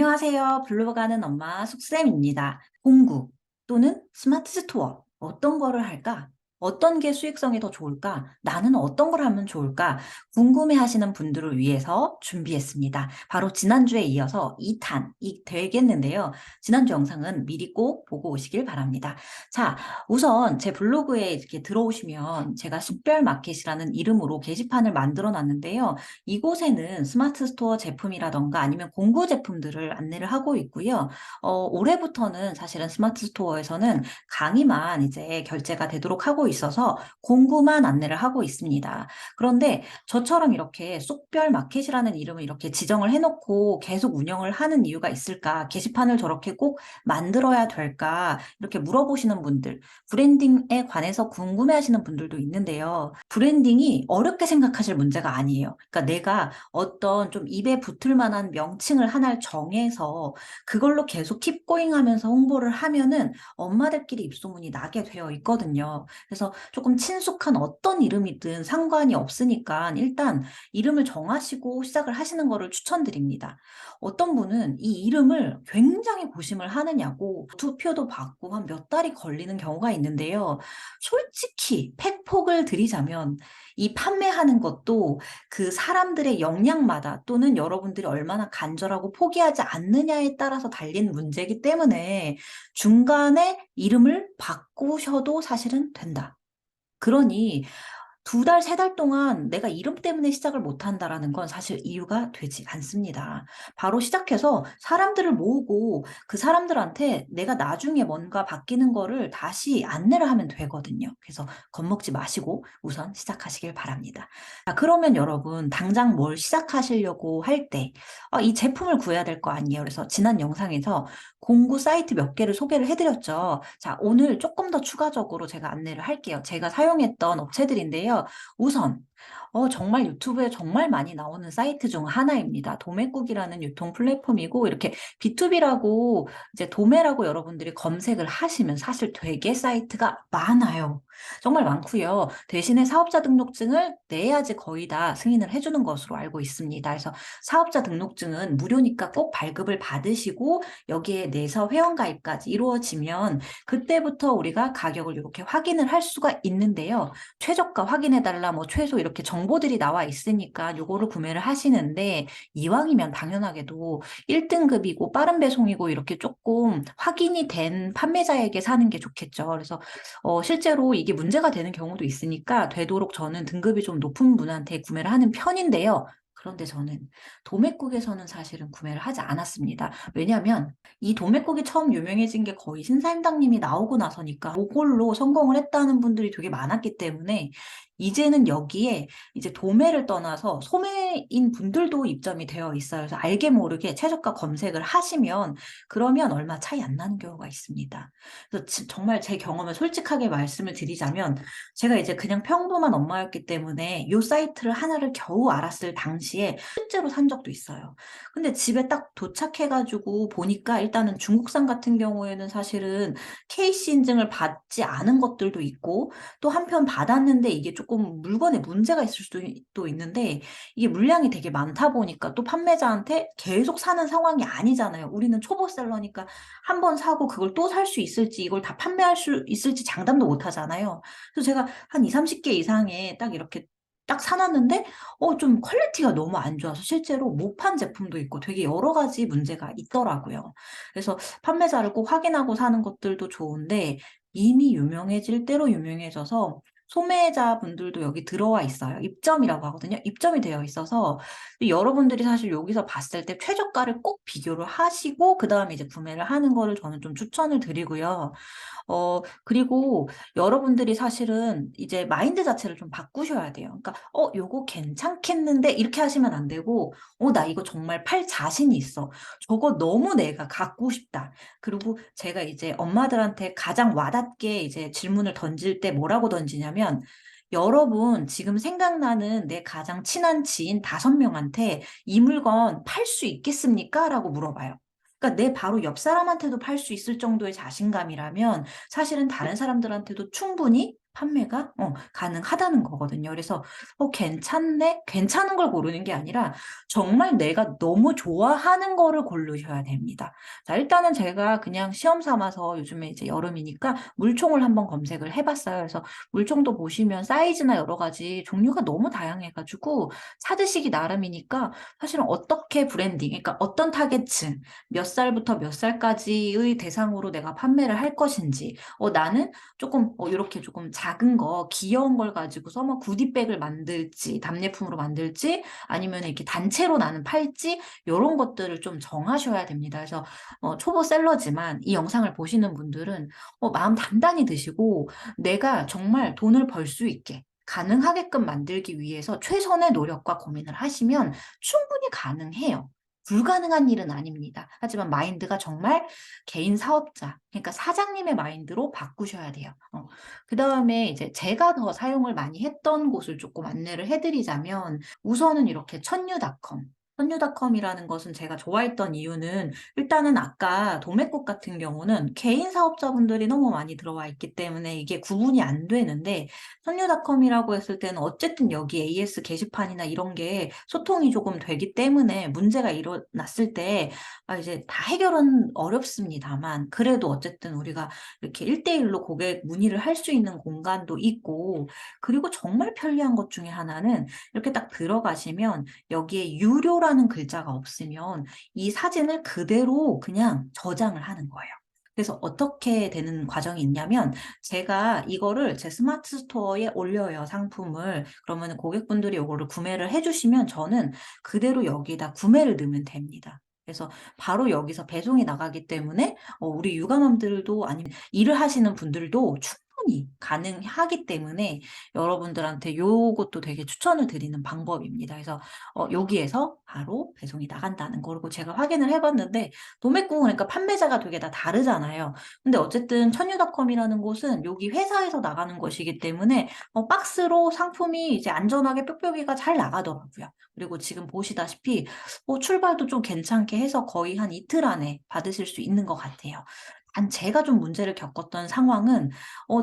안녕하세요. 블로그 가는 엄마 숙쌤입니다. 공구 또는 스마트 스토어 어떤 거를 할까? 어떤 게 수익성이 더 좋을까? 나는 어떤 걸 하면 좋을까? 궁금해 하시는 분들을 위해서 준비했습니다. 바로 지난주에 이어서 2탄이 되겠는데요. 지난주 영상은 미리 꼭 보고 오시길 바랍니다. 자, 우선 제 블로그에 이렇게 들어오시면 제가 숯별마켓이라는 이름으로 게시판을 만들어 놨는데요. 이곳에는 스마트 스토어 제품이라던가 아니면 공구 제품들을 안내를 하고 있고요. 올해부터는 사실은 스마트 스토어에서는 강의만 이제 결제가 되도록 하고 있어서 공구만 안내를 하고 있습니다. 그런데 저처럼 이렇게 쏙별 마켓이라는 이름을 이렇게 지정을 해놓고 계속 운영을 하는 이유가 있을까? 게시판을 저렇게 꼭 만들어야 될까? 이렇게 물어보시는 분들, 브랜딩에 관해서 궁금해하시는 분들도 있는데요. 브랜딩이 어렵게 생각하실 문제가 아니에요. 그러니까 내가 어떤 좀 입에 붙을 만한 명칭을 하나를 정해서 그걸로 계속 킵 고잉 하면서 홍보를 하면은 엄마들끼리 입소문이 나게 되어 있거든요. 그래서 조금 친숙한 어떤 이름이든 상관이 없으니까 일단 이름을 정하시고 시작을 하시는 거를 추천드립니다. 어떤 분은 이 이름을 굉장히 고심을 하느냐고 투표도 받고 한 몇 달이 걸리는 경우가 있는데요. 솔직히 팩폭을 드리자면 이 판매하는 것도 그 사람들의 역량마다 또는 여러분들이 얼마나 간절하고 포기하지 않느냐에 따라서 달린 문제이기 때문에 중간에 이름을 바꾸셔도 사실은 된다. 그러니 2달, 3달 동안 내가 이름 때문에 시작을 못 한다라는 건 사실 이유가 되지 않습니다. 바로 시작해서 사람들을 모으고 그 사람들한테 내가 나중에 뭔가 바뀌는 거를 다시 안내를 하면 되거든요. 그래서 겁먹지 마시고 우선 시작하시길 바랍니다. 자, 그러면 여러분 당장 뭘 시작하시려고 할 때 이 제품을 구해야 될 거 아니에요. 그래서 지난 영상에서 공구 사이트 몇 개를 소개를 해드렸죠. 자, 오늘 조금 더 추가적으로 제가 안내를 할게요. 제가 사용했던 업체들인데요. 우선 정말 유튜브에 정말 많이 나오는 사이트 중 하나입니다. 도매국이라는 유통 플랫폼이고 이렇게 B2B라고 이제 도매라고 여러분들이 검색을 하시면 사실 되게 사이트가 많아요. 정말 많고요. 대신에 사업자 등록증을 내야지 거의 다 승인을 해주는 것으로 알고 있습니다. 그래서 사업자 등록증은 무료니까 꼭 발급을 받으시고 여기에 내서 회원가입까지 이루어지면 그때부터 우리가 가격을 이렇게 확인을 할 수가 있는데요. 최저가 확인해달라, 뭐 최소 이렇게 정보들이 나와 있으니까 요거를 구매를 하시는데 이왕이면 당연하게도 1등급이고 빠른 배송이고 이렇게 조금 확인이 된 판매자에게 사는 게 좋겠죠. 그래서 실제로 이게 문제가 되는 경우도 있으니까 되도록 저는 등급이 좀 높은 분한테 구매를 하는 편인데요. 그런데 저는 도매국에서는 사실은 구매를 하지 않았습니다. 왜냐하면 이 도매국이 처음 유명해진 게 거의 신사임당님이 나오고 나서니까 그걸로 성공을 했다는 분들이 되게 많았기 때문에 이제는 여기에 이제 도매를 떠나서 소매인 분들도 입점이 되어 있어요. 그래서 알게 모르게 최저가 검색을 하시면 그러면 얼마 차이 안 나는 경우가 있습니다. 그래서 정말 제 경험을 솔직하게 말씀을 드리자면 제가 이제 그냥 평범한 엄마였기 때문에 요 사이트를 하나를 겨우 알았을 당시에 실제로 산 적도 있어요. 근데 집에 딱 도착해가지고 보니까 일단은 중국산 같은 경우에는 사실은 KC 인증을 받지 않은 것들도 있고 또 한편 받았는데 이게 조금 물건에 문제가 있을 수도 또 있는데 이게 물량이 되게 많다 보니까 또 판매자한테 계속 사는 상황이 아니잖아요. 우리는 초보셀러니까 한 번 사고 그걸 또 살 수 있을지 이걸 다 판매할 수 있을지 장담도 못 하잖아요. 그래서 제가 한 20-30개 이상의 딱 이렇게 딱 사놨는데 좀 퀄리티가 너무 안 좋아서 실제로 못 판 제품도 있고 되게 여러 가지 문제가 있더라고요. 그래서 판매자를 꼭 확인하고 사는 것들도 좋은데 이미 유명해질 대로 유명해져서 소매자분들도 여기 들어와 있어요. 입점이라고 하거든요. 입점이 되어 있어서 여러분들이 사실 여기서 봤을 때 최저가를 꼭 비교를 하시고 그다음에 이제 구매를 하는 거를 저는 좀 추천을 드리고요. 그리고 여러분들이 사실은 이제 마인드 자체를 좀 바꾸셔야 돼요. 그러니까 요거 괜찮겠는데 이렇게 하시면 안 되고 나 이거 정말 팔 자신이 있어. 저거 너무 내가 갖고 싶다. 그리고 제가 이제 엄마들한테 가장 와닿게 이제 질문을 던질 때 뭐라고 던지냐면 여러분 지금 생각나는 내 가장 친한 지인 5명한테 이 물건 팔 수 있겠습니까? 라고 물어봐요. 그러니까 내 바로 옆 사람한테도 팔 수 있을 정도의 자신감이라면 사실은 다른 사람들한테도 충분히 판매가 가능하다는 거거든요. 그래서 괜찮네? 괜찮은 걸 고르는 게 아니라 정말 내가 너무 좋아하는 거를 고르셔야 됩니다. 자, 일단은 제가 그냥 시험 삼아서 요즘에 이제 여름이니까 물총을 한번 검색을 해봤어요. 그래서 물총도 보시면 사이즈나 여러 가지 종류가 너무 다양해가지고 찾으시기 나름이니까 사실은 어떻게 브랜딩, 그러니까 어떤 타겟층, 몇 살부터 몇 살까지의 대상으로 내가 판매를 할 것인지, 나는 조금 이렇게 조금 작은 거 귀여운 걸 가지고서 뭐 구디백을 만들지 답례품으로 만들지 아니면 이렇게 단체로 나는 팔지 이런 것들을 좀 정하셔야 됩니다. 그래서 초보 셀러지만 이 영상을 보시는 분들은 마음 단단히 드시고 내가 정말 돈을 벌 수 있게 가능하게끔 만들기 위해서 최선의 노력과 고민을 하시면 충분히 가능해요. 불가능한 일은 아닙니다. 하지만 마인드가 정말 개인 사업자, 그러니까 사장님의 마인드로 바꾸셔야 돼요. 그 다음에 이제 제가 더 사용을 많이 했던 곳을 조금 안내를 해드리자면 우선은 이렇게 천유닷컴. 천유닷컴이라는 것은 제가 좋아했던 이유는 일단은 아까 도매꽃 같은 경우는 개인 사업자분들이 너무 많이 들어와 있기 때문에 이게 구분이 안 되는데 천유닷컴이라고 했을 때는 어쨌든 여기 AS 게시판이나 이런 게 소통이 조금 되기 때문에 문제가 일어났을 때 이제 다 해결은 어렵습니다만 그래도 어쨌든 우리가 이렇게 1대1로 고객 문의를 할 수 있는 공간도 있고 그리고 정말 편리한 것 중에 하나는 이렇게 딱 들어가시면 여기에 유료라는 글자가 없으면 이 사진을 그대로 그냥 저장을 하는 거예요. 그래서 어떻게 되는 과정이 있냐면 제가 이거를 제 스마트 스토어에 올려요, 상품을. 그러면 고객분들이 이거를 구매를 해주시면 저는 그대로 여기다 구매를 넣으면 됩니다. 그래서 바로 여기서 배송이 나가기 때문에 우리 육아맘들도 아니면 일을 하시는 분들도 충분히 가능하기 때문에 여러분들한테 요것도 되게 추천을 드리는 방법입니다. 그래서 여기에서 바로 배송이 나간다는 거. 그리고 제가 확인을 해봤는데 도매국은 그러니까 판매자가 되게 다 다르잖아요. 근데 어쨌든 천유닷컴이라는 곳은 여기 회사에서 나가는 것이기 때문에 박스로 상품이 이제 안전하게 뾱뾱이가 잘 나가더라고요. 그리고 지금 보시다시피 출발도 좀 괜찮게 해서 거의 한 이틀 안에 받으실 수 있는 것 같아요. 단 제가 좀 문제를 겪었던 상황은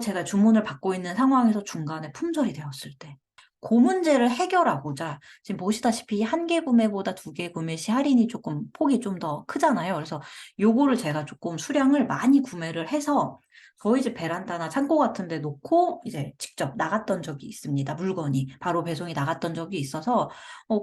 제가 주문을 받고 있는 상황에서 중간에 품절이 되었을 때. 그 문제를 해결하고자 지금 보시다시피 한 개 구매보다 두 개 구매 시 할인이 조금 폭이 좀 더 크잖아요. 그래서 요거를 제가 조금 수량을 많이 구매를 해서 저희 집 베란다나 창고 같은 데 놓고 이제 직접 나갔던 적이 있습니다. 물건이 바로 배송이 나갔던 적이 있어서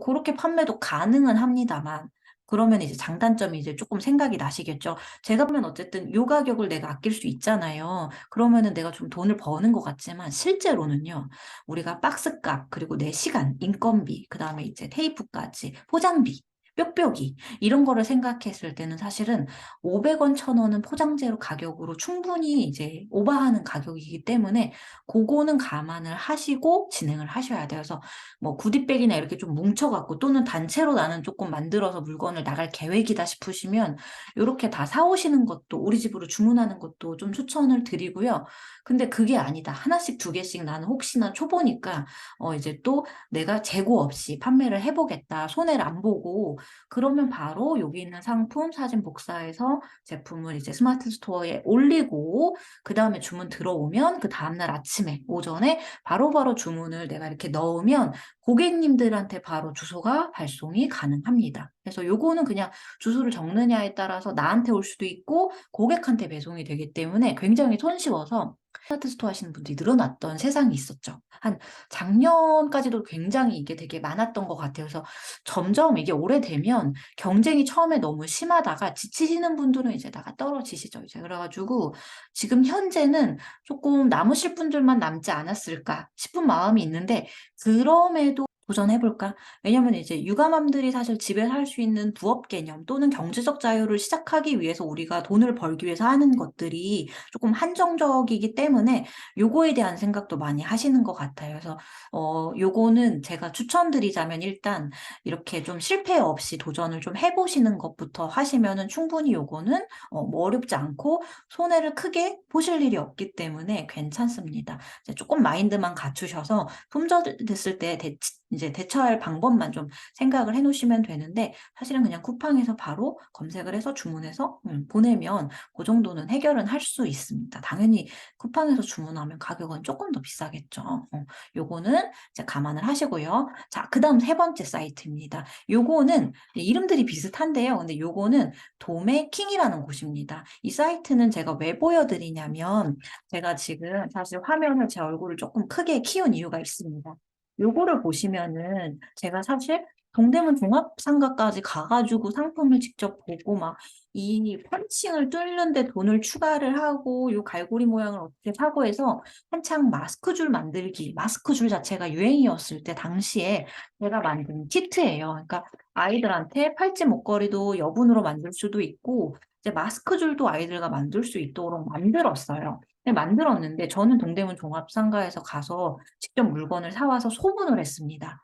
그렇게 판매도 가능은 합니다만 그러면 이제 장단점이 이제 조금 생각이 나시겠죠. 제가 보면 어쨌든 요 가격을 내가 아낄 수 있잖아요. 그러면은 내가 좀 돈을 버는 것 같지만 실제로는요. 우리가 박스값 그리고 내 시간, 인건비, 그다음에 이제 테이프까지 포장비 뾱뾱이 이런 거를 생각했을 때는 사실은 500원, 1,000원은 포장재로 가격으로 충분히 이제 오버하는 가격이기 때문에 그거는 감안을 하시고 진행을 하셔야 돼요. 그래서 뭐 구디백이나 이렇게 좀 뭉쳐갖고 또는 단체로 나는 조금 만들어서 물건을 나갈 계획이다 싶으시면 이렇게 다 사오시는 것도 우리 집으로 주문하는 것도 좀 추천을 드리고요. 근데 그게 아니다. 하나씩 두 개씩 나는 혹시나 초보니까 이제 또 내가 재고 없이 판매를 해보겠다. 손해를 안 보고 그러면 바로 여기 있는 상품 사진 복사해서 제품을 이제 스마트 스토어에 올리고 그 다음에 주문 들어오면 그 다음날 아침에 오전에 바로바로 주문을 내가 이렇게 넣으면 고객님들한테 바로 주소가 발송이 가능합니다. 그래서 요거는 그냥 주소를 적느냐에 따라서 나한테 올 수도 있고 고객한테 배송이 되기 때문에 굉장히 손쉬워서 스마트 스토어 하시는 분들이 늘어났던 세상이 있었죠. 한 작년까지도 굉장히 이게 되게 많았던 것 같아요. 그래서 점점 이게 오래되면 경쟁이 처음에 너무 심하다가 지치시는 분들은 이제 나가 떨어지시죠. 이제 그래가지고 지금 현재는 조금 남으실 분들만 남지 않았을까 싶은 마음이 있는데 그럼에도 도전해볼까? 왜냐면 이제 육아맘들이 사실 집에서 할 수 있는 부업 개념 또는 경제적 자유를 시작하기 위해서 우리가 돈을 벌기 위해서 하는 것들이 조금 한정적이기 때문에 요거에 대한 생각도 많이 하시는 것 같아요. 그래서 요거는 제가 추천드리자면 일단 이렇게 좀 실패 없이 도전을 좀 해보시는 것부터 하시면은 충분히 요거는 뭐 어렵지 않고 손해를 크게 보실 일이 없기 때문에 괜찮습니다. 이제 조금 마인드만 갖추셔서 품절됐을 때 이제 대처할 방법만 좀 생각을 해 놓으시면 되는데 사실은 그냥 쿠팡에서 바로 검색을 해서 주문해서 보내면 그 정도는 해결은 할 수 있습니다. 당연히 쿠팡에서 주문하면 가격은 조금 더 비싸겠죠. 요거는 이제 감안을 하시고요. 자, 그다음 세 번째 사이트입니다. 요거는 이름들이 비슷한데요. 근데 요거는 도매킹이라는 곳입니다. 이 사이트는 제가 왜 보여드리냐면 제가 지금 사실 화면을 제 얼굴을 조금 크게 키운 이유가 있습니다. 요거를 보시면은 제가 사실 동대문 종합상가까지 가가지고 상품을 직접 보고 막 이 펀칭을 뚫는데 돈을 추가를 하고 요 갈고리 모양을 어떻게 사고 해서 한창 마스크줄 만들기, 마스크줄 자체가 유행이었을 때 당시에 제가 만든 키트예요. 그러니까 아이들한테 팔찌 목걸이도 여분으로 만들 수도 있고 이제 마스크줄도 아이들과 만들 수 있도록 만들었어요. 근데 만들었는데 저는 동대문 종합상가에서 가서 직접 물건을 사와서 소분을 했습니다.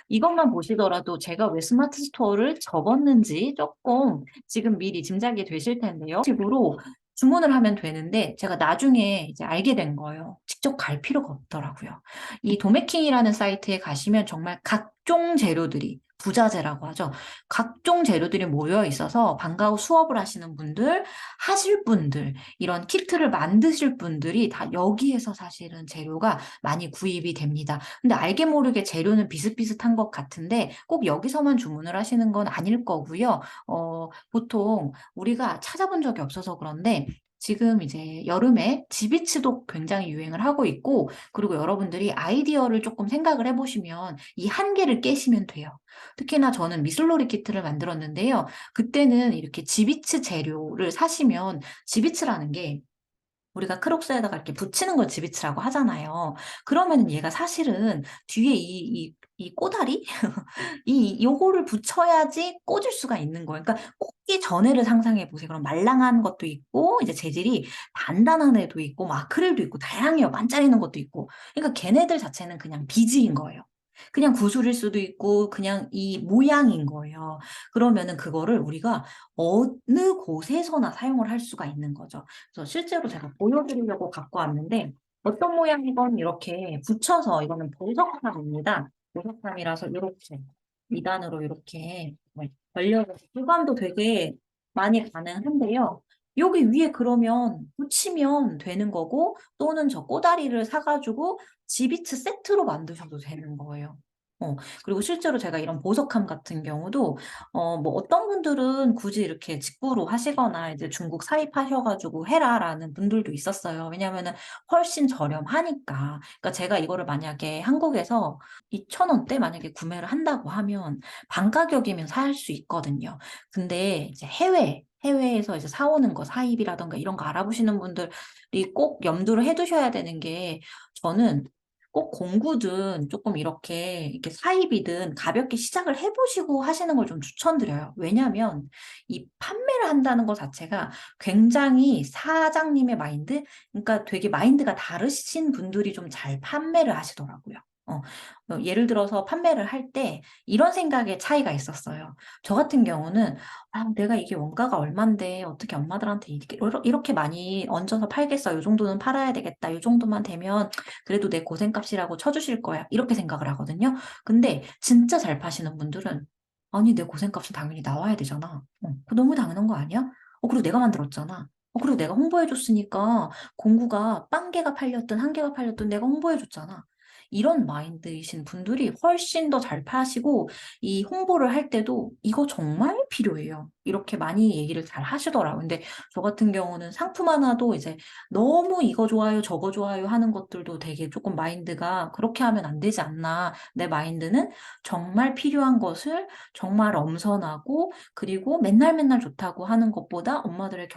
이것만 보시더라도 제가 왜 스마트 스토어를 접었는지 조금 지금 미리 짐작이 되실 텐데요. 식으로 주문을 하면 되는데 제가 나중에 이제 알게 된 거예요. 직접 갈 필요가 없더라고요. 이 도매킹이라는 사이트에 가시면 정말 각종 재료들이 부자재라고 하죠. 각종 재료들이 모여 있어서 방과 후 수업을 하시는 분들, 하실 분들, 이런 키트를 만드실 분들이 다 여기에서 사실은 재료가 많이 구입이 됩니다. 근데 알게 모르게 재료는 비슷비슷한 것 같은데 꼭 여기서만 주문을 하시는 건 아닐 거고요. 보통 우리가 찾아본 적이 없어서 그런데 지금 이제 여름에 지비츠도 굉장히 유행을 하고 있고, 그리고 여러분들이 아이디어를 조금 생각을 해보시면 이 한계를 깨시면 돼요. 특히나 저는 미술놀이 키트를 만들었는데요. 그때는 이렇게 지비츠 재료를 사시면 지비츠라는 게 우리가 크록스에다가 이렇게 붙이는 걸 지비츠라고 하잖아요. 그러면은 얘가 사실은 뒤에 이 꼬다리? 요거를 붙여야지 꽂을 수가 있는 거예요. 그러니까 꽂기 전에를 상상해 보세요. 그럼 말랑한 것도 있고, 이제 재질이 단단한 애도 있고, 막 아크릴도 있고, 다양해요. 반짝이는 것도 있고. 그러니까 걔네들 자체는 그냥 비즈인 거예요. 그냥 구슬일 수도 있고, 그냥 이 모양인 거예요. 그러면은 그거를 우리가 어느 곳에서나 사용을 할 수가 있는 거죠. 그래서 실제로 제가 보여드리려고 갖고 왔는데, 어떤 모양이건 이렇게 붙여서, 이거는 보석함입니다. 보석함이라서 이렇게 2단으로 이렇게 벌려서 수감도 되게 많이 가능한데요. 여기 위에 그러면 붙이면 되는 거고 또는 저 꼬다리를 사가지고 지비츠 세트로 만드셔도 되는 거예요. 그리고 실제로 제가 이런 보석함 같은 경우도 뭐 어떤 분들은 굳이 이렇게 직구로 하시거나 이제 중국 사입하셔가지고 해라라는 분들도 있었어요. 왜냐면은 훨씬 저렴하니까. 그러니까 제가 이거를 만약에 한국에서 2,000원대 만약에 구매를 한다고 하면 반 가격이면 살 수 있거든요. 근데 이제 해외에서 이제 사오는 거 사입이라던가 이런 거 알아보시는 분들이 꼭 염두를 해두셔야 되는 게 저는 꼭 공구든 조금 이렇게 사입이든 가볍게 시작을 해보시고 하시는 걸 좀 추천드려요. 왜냐면 이 판매를 한다는 것 자체가 굉장히 사장님의 마인드, 그러니까 되게 마인드가 다르신 분들이 좀 잘 판매를 하시더라고요. 예를 들어서 판매를 할 때 이런 생각의 차이가 있었어요. 저 같은 경우는 내가 이게 원가가 얼만데 어떻게 엄마들한테 이렇게 많이 얹어서 팔겠어. 이 정도는 팔아야 되겠다. 이 정도만 되면 그래도 내 고생값이라고 쳐주실 거야. 이렇게 생각을 하거든요. 근데 진짜 잘 파시는 분들은 아니, 내 고생값은 당연히 나와야 되잖아. 그거 너무 당연한 거 아니야? 그리고 내가 만들었잖아. 그리고 내가 홍보해줬으니까 공구가 빵 개가 팔렸든 한 개가 팔렸든 내가 홍보해줬잖아. 이런 마인드이신 분들이 훨씬 더 잘 파시고 이 홍보를 할 때도 이거 정말 필요해요. 이렇게 많이 얘기를 잘 하시더라고요. 근데 저 같은 경우는 상품 하나도 이제 너무 이거 좋아요, 저거 좋아요 하는 것들도 되게 조금 마인드가 그렇게 하면 안 되지 않나. 내 마인드는 정말 필요한 것을 정말 엄선하고 그리고 맨날 맨날 좋다고 하는 것보다 엄마들의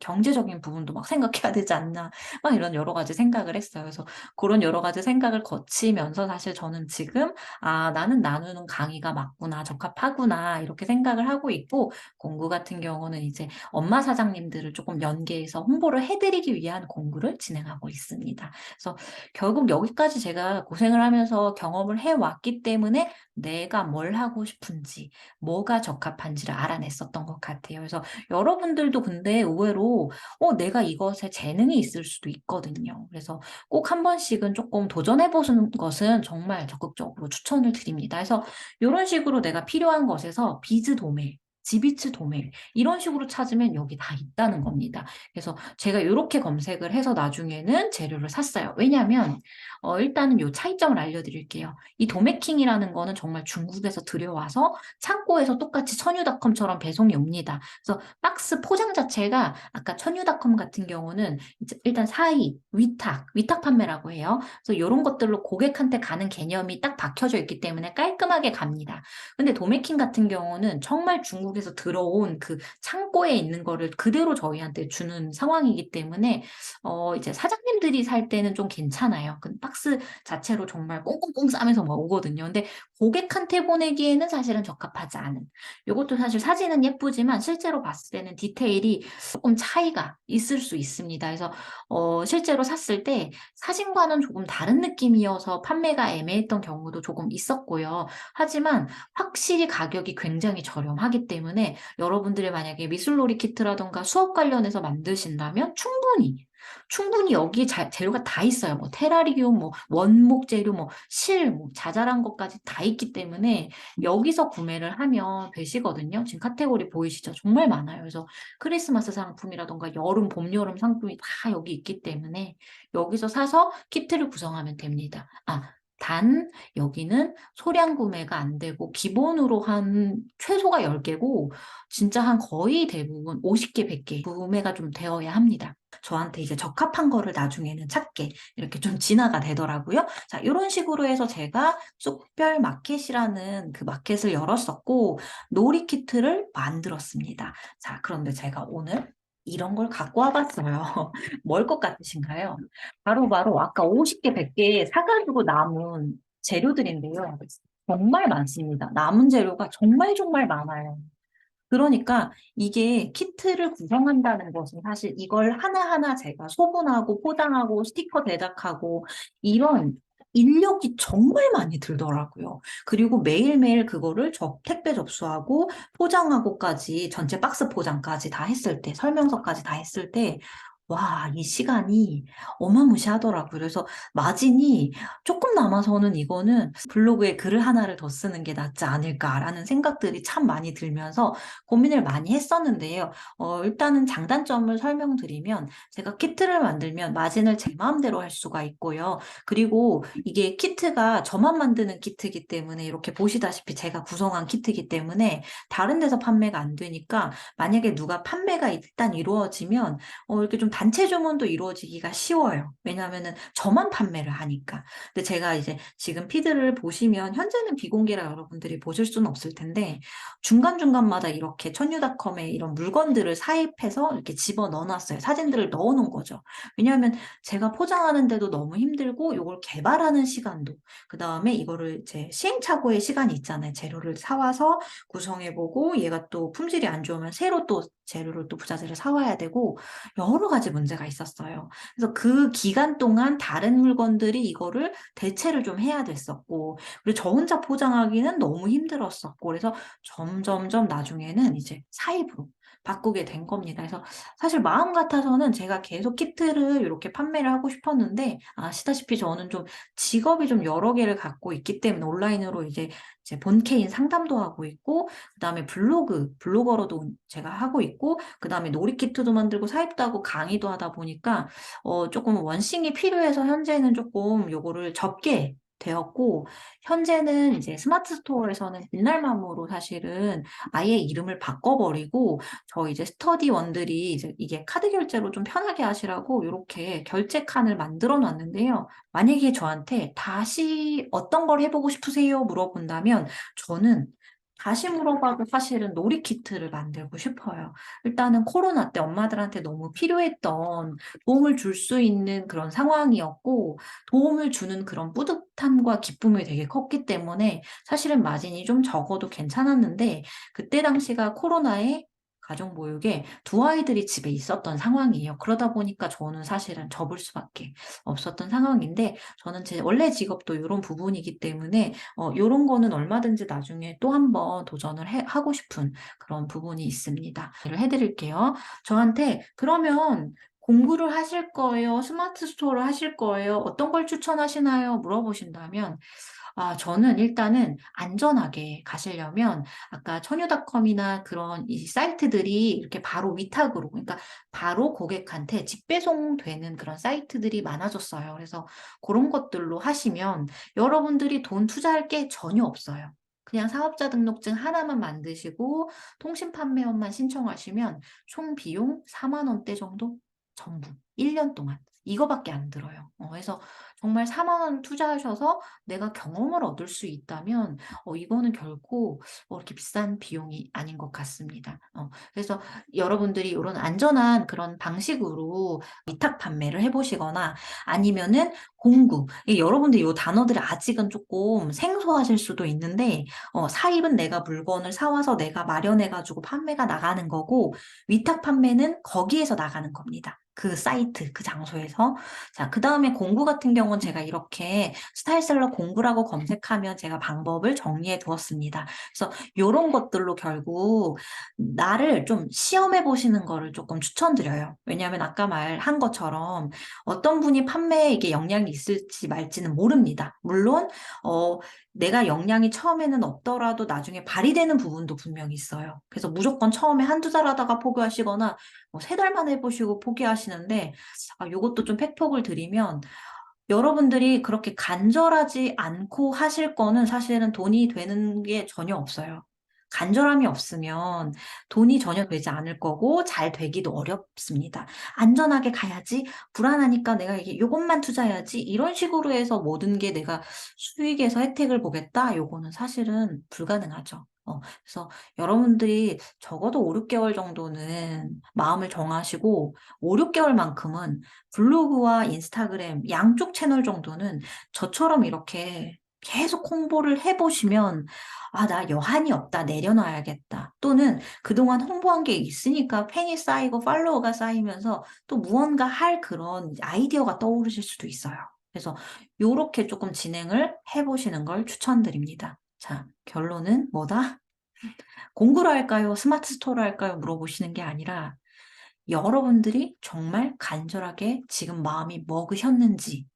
경제적인 부분도 막 생각해야 되지 않나. 막 이런 여러 가지 생각을 했어요. 그래서 그런 여러 가지 생각을 거치면서 사실 저는 지금 나는 나누는 강의가 맞구나, 적합하구나 이렇게 생각을 하고 있고 공구 같은 경우는 이제 엄마 사장님들을 조금 연계해서 홍보를 해드리기 위한 공구를 진행하고 있습니다. 그래서 결국 여기까지 제가 고생을 하면서 경험을 해왔기 때문에 내가 뭘 하고 싶은지, 뭐가 적합한지를 알아냈었던 것 같아요. 그래서 여러분들도 근데 의외로 내가 이것에 재능이 있을 수도 있거든요. 그래서 꼭 한 번씩은 조금 도전해 보는 것은 정말 적극적으로 추천을 드립니다. 그래서 이런 식으로 내가 필요한 것에서 비즈 도매, 지비츠 도매 이런 식으로 찾으면 여기 다 있다는 겁니다. 그래서 제가 이렇게 검색을 해서 나중에는 재료를 샀어요. 왜냐하면 일단은 요 차이점을 알려드릴게요. 이 도매킹이라는 거는 정말 중국에서 들여와서 창고에서 똑같이 천유닷컴처럼 배송이 옵니다. 그래서 박스 포장 자체가 아까 천유닷컴 같은 경우는 이제 일단 사이, 위탁 판매라고 해요. 그래서 이런 것들로 고객한테 가는 개념이 딱 박혀져 있기 때문에 깔끔하게 갑니다. 근데 도매킹 같은 경우는 정말 중국에서 들어온 그 창고에 있는 거를 그대로 저희한테 주는 상황이기 때문에 이제 사장님들이 살 때는 좀 괜찮아요. 그 박스 자체로 정말 꽁꽁꽁 싸면서 막 오거든요. 근데 고객한테 보내기에는 사실은 적합하지 않은. 이것도 사실 사진은 예쁘지만 실제로 봤을 때는 디테일이 조금 차이가 있을 수 있습니다. 그래서 실제로 샀을 때 사진과는 조금 다른 느낌이어서 판매가 애매했던 경우도 조금 있었고요. 하지만 확실히 가격이 굉장히 저렴하기 때문에 여러분들이 만약에 미술놀이 키트라던가 수업 관련해서 만드신다면 충분히 여기 재료가 다 있어요. 뭐 테라리움, 뭐 원목 재료, 뭐 실, 뭐 자잘한 것까지 다 있기 때문에 여기서 구매를 하면 되시거든요. 지금 카테고리 보이시죠? 정말 많아요. 그래서 크리스마스 상품이라던가 여름, 봄, 여름 상품이 다 여기 있기 때문에 여기서 사서 키트를 구성하면 됩니다. 단 여기는 소량 구매가 안 되고 기본으로 한 최소가 10개고 진짜 한 거의 대부분 50개, 100개 구매가 좀 되어야 합니다. 저한테 이제 적합한 거를 나중에는 찾게 이렇게 좀 진화가 되더라고요. 자, 이런 식으로 해서 제가 쑥별 마켓이라는 그 마켓을 열었었고 놀이 키트를 만들었습니다. 자, 그런데 제가 오늘 이런 걸 갖고 와봤어요. 뭘 것 같으신가요? 바로 아까 50개, 100개 사가지고 남은 재료들인데요. 정말 많습니다. 남은 재료가 정말 많아요. 그러니까 이게 키트를 구성한다는 것은 사실 이걸 하나하나 제가 소분하고 포장하고 스티커 제작하고 이런 인력이 정말 많이 들더라고요. 그리고 매일매일 그거를 택배 접수하고 포장하고까지 전체 박스 포장까지 다 했을 때, 설명서까지 다 했을 때, 와, 이 시간이 어마무시하더라고요. 그래서 마진이 조금 남아서는 이거는 블로그에 글을 하나를 더 쓰는 게 낫지 않을까라는 생각들이 참 많이 들면서 고민을 많이 했었는데요. 일단은 장단점을 설명드리면 제가 키트를 만들면 마진을 제 마음대로 할 수가 있고요. 그리고 이게 키트가 저만 만드는 키트이기 때문에 이렇게 보시다시피 제가 구성한 키트이기 때문에 다른 데서 판매가 안 되니까 만약에 누가 판매가 일단 이루어지면 이렇게 좀 단체 주문도 이루어지기가 쉬워요. 왜냐하면은 저만 판매를 하니까. 근데 제가 이제 지금 피드를 보시면 현재는 비공개라 여러분들이 보실 수는 없을 텐데 중간중간마다 이렇게 천유닷컴에 이런 물건들을 사입해서 이렇게 집어 넣어놨어요. 사진들을 넣어놓은 거죠. 왜냐하면 제가 포장하는데도 너무 힘들고 이걸 개발하는 시간도 그 다음에 이거를 이제 시행착오의 시간이 있잖아요. 재료를 사와서 구성해보고 얘가 또 품질이 안 좋으면 새로 또 재료를 또 부자재를 사와야 되고 여러 가지 문제가 있었어요. 그래서 그 기간 동안 다른 물건들이 이거를 대체를 좀 해야 됐었고 그리고 저 혼자 포장하기는 너무 힘들었었고 그래서 점점점 나중에는 이제 사입으로 바꾸게 된 겁니다. 그래서 사실 마음 같아서는 제가 계속 키트를 이렇게 판매를 하고 싶었는데 아시다시피 저는 좀 직업이 좀 여러 개를 갖고 있기 때문에 온라인으로 이제 제 본캐인 상담도 하고 있고 그다음에 블로거로도 제가 하고 있고 그다음에 놀이 키트도 만들고 사입도 하고 강의도 하다 보니까 조금 원싱이 필요해서 현재는 조금 요거를 접게 되었고 현재는 이제 스마트 스토어에서는 빛날맘으로 사실은 아예 이름을 바꿔버리고 저 이제 스터디원들이 이제 이게 카드 결제로 좀 편하게 하시라고 이렇게 결제 칸을 만들어 놨는데요. 만약에 저한테 다시 어떤 걸 해보고 싶으세요? 물어본다면 저는 다시 물어봐도 사실은 놀이 키트를 만들고 싶어요. 일단은 코로나 때 엄마들한테 너무 필요했던 도움을 줄 수 있는 그런 상황이었고 도움을 주는 그런 뿌듯함과 기쁨이 되게 컸기 때문에 사실은 마진이 좀 적어도 괜찮았는데 그때 당시가 코로나에 가정보육에 두 아이들이 집에 있었던 상황이에요. 그러다 보니까 저는 사실은 접을 수밖에 없었던 상황인데 저는 제 원래 직업도 이런 부분이기 때문에 요런 거는 얼마든지 나중에 또 한 번 도전을 하고 싶은 그런 부분이 있습니다. 를 해드릴게요. 저한테 그러면 공부를 하실 거예요? 스마트 스토어를 하실 거예요? 어떤 걸 추천하시나요? 물어보신다면 저는 일단은 안전하게 가시려면 아까 천유닷컴이나 그런 이 사이트들이 이렇게 바로 위탁으로, 그러니까 바로 고객한테 직배송되는 그런 사이트들이 많아졌어요. 그래서 그런 것들로 하시면 여러분들이 돈 투자할 게 전혀 없어요. 그냥 사업자 등록증 하나만 만드시고 통신 판매원만 신청하시면 총 비용 4만 원대 정도? 전부 1년 동안. 이거밖에 안 들어요. 그래서 정말 4만 원 투자하셔서 내가 경험을 얻을 수 있다면 이거는 결코 이렇게 비싼 비용이 아닌 것 같습니다. 그래서 여러분들이 이런 안전한 그런 방식으로 위탁 판매를 해보시거나 아니면은 공구. 여러분들 이 단어들이 아직은 조금 생소하실 수도 있는데 사입은 내가 물건을 사와서 내가 마련해가지고 판매가 나가는 거고 위탁 판매는 거기에서 나가는 겁니다. 그 사이트, 그 장소에서. 자, 그 다음에 공구 같은 경우는 제가 이렇게 스타일셀러 공구라고 검색하면 제가 방법을 정리해 두었습니다. 그래서 이런 것들로 결국 나를 좀 시험해 보시는 거를 조금 추천드려요. 왜냐하면 아까 말한 것처럼 어떤 분이 판매에 이게 영향이 있을지 말지는 모릅니다. 물론, 내가 역량이 처음에는 없더라도 나중에 발휘되는 부분도 분명히 있어요. 그래서 무조건 처음에 한두 달 하다가 포기하시거나 세 달만 해보시고 포기하시는데 요것도 좀 팩폭을 드리면 여러분들이 그렇게 간절하지 않고 하실 거는 사실은 돈이 되는 게 전혀 없어요. 간절함이 없으면 돈이 전혀 되지 않을 거고 잘 되기도 어렵습니다. 안전하게 가야지, 불안하니까 내가 이게 요것만 투자해야지, 이런 식으로 해서 모든 게 내가 수익에서 혜택을 보겠다? 요거는 사실은 불가능하죠. 그래서 여러분들이 적어도 5, 6개월 정도는 마음을 정하시고 5, 6개월만큼은 블로그와 인스타그램 양쪽 채널 정도는 저처럼 이렇게 계속 홍보를 해보시면 나 여한이 없다, 내려놔야겠다. 또는 그동안 홍보한 게 있으니까 팬이 쌓이고 팔로워가 쌓이면서 또 무언가 할 그런 아이디어가 떠오르실 수도 있어요. 그래서 요렇게 조금 진행을 해보시는 걸 추천드립니다. 자, 결론은 뭐다? 공구를 할까요? 스마트 스토어를 할까요? 물어보시는 게 아니라 여러분들이 정말 간절하게 지금 마음이 먹으셨는지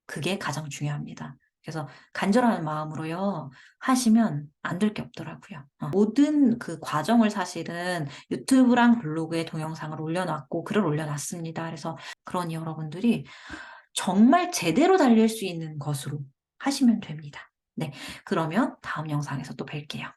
그게 가장 중요합니다. 그래서 간절한 마음으로요 하시면 안 될 게 없더라고요. 모든 그 과정을 사실은 유튜브랑 블로그에 동영상을 올려놨고 글을 올려놨습니다. 그래서 그러니 여러분들이 정말 제대로 달릴 수 있는 것으로 하시면 됩니다. 네, 그러면 다음 영상에서 또 뵐게요.